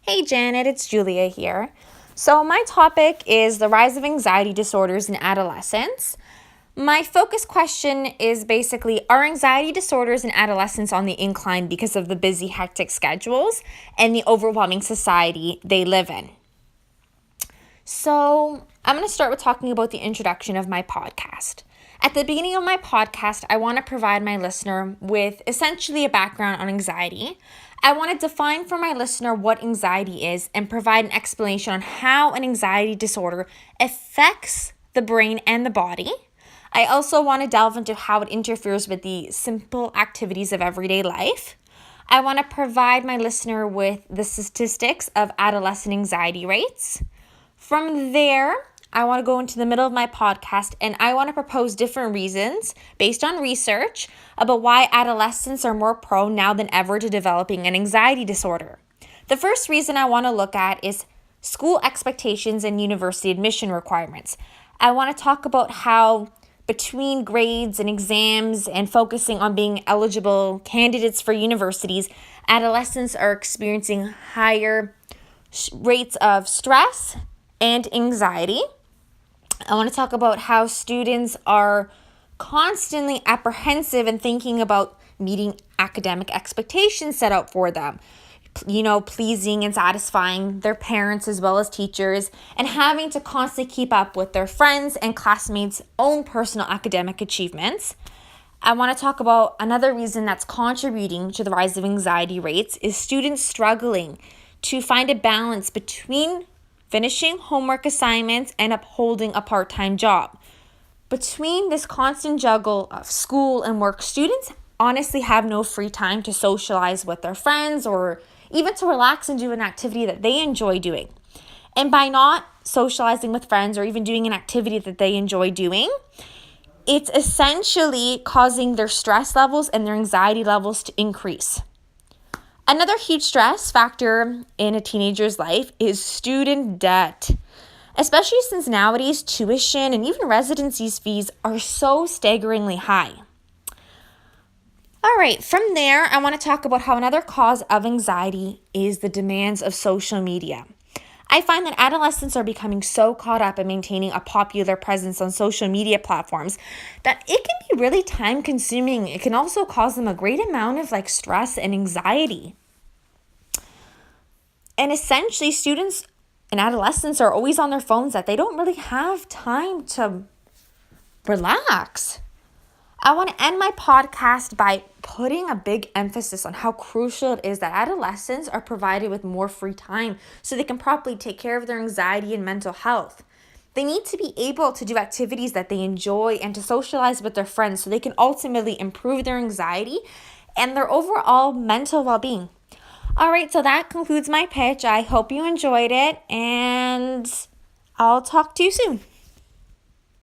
Hey Janet, it's Julia here. So my topic is the rise of anxiety disorders in adolescents. My focus question is basically, are anxiety disorders in adolescents on the incline because of the busy, hectic schedules and the overwhelming society they live in? So I'm going to start with talking about the introduction of my podcast. At the beginning of my podcast, I want to provide my listener with essentially a background on anxiety. I want to define for my listener what anxiety is and provide an explanation on how an anxiety disorder affects the brain and the body. I also want to delve into how it interferes with the simple activities of everyday life. I want to provide my listener with the statistics of adolescent anxiety rates. From there, I want to go into the middle of my podcast and I want to propose different reasons based on research about why adolescents are more prone now than ever to developing an anxiety disorder. The first reason I want to look at is school expectations and university admission requirements. I want to talk about how between grades and exams and focusing on being eligible candidates for universities, adolescents are experiencing higher rates of stress and anxiety. I want to talk about how students are constantly apprehensive and thinking about meeting academic expectations set out for them. Pleasing and satisfying their parents as well as teachers, and having to constantly keep up with their friends and classmates' own personal academic achievements. I want to talk about another reason that's contributing to the rise of anxiety rates is students struggling to find a balance between finishing homework assignments and upholding a part-time job. Between this constant juggle of school and work, students honestly have no free time to socialize with their friends or even to relax and do an activity that they enjoy doing. And by not socializing with friends or even doing an activity that they enjoy doing, it's essentially causing their stress levels and their anxiety levels to increase. Another huge stress factor in a teenager's life is student debt, especially since nowadays tuition and even residency fees are so staggeringly high. All right, from there, I want to talk about how another cause of anxiety is the demands of social media. I find that adolescents are becoming so caught up in maintaining a popular presence on social media platforms that it can be really time consuming. It can also cause them a great amount of stress and anxiety. And essentially, students and adolescents are always on their phones that they don't really have time to relax. I want to end my podcast by putting a big emphasis on how crucial it is that adolescents are provided with more free time so they can properly take care of their anxiety and mental health. They need to be able to do activities that they enjoy and to socialize with their friends so they can ultimately improve their anxiety and their overall mental well-being. All right, so that concludes my pitch. I hope you enjoyed it, and I'll talk to you soon.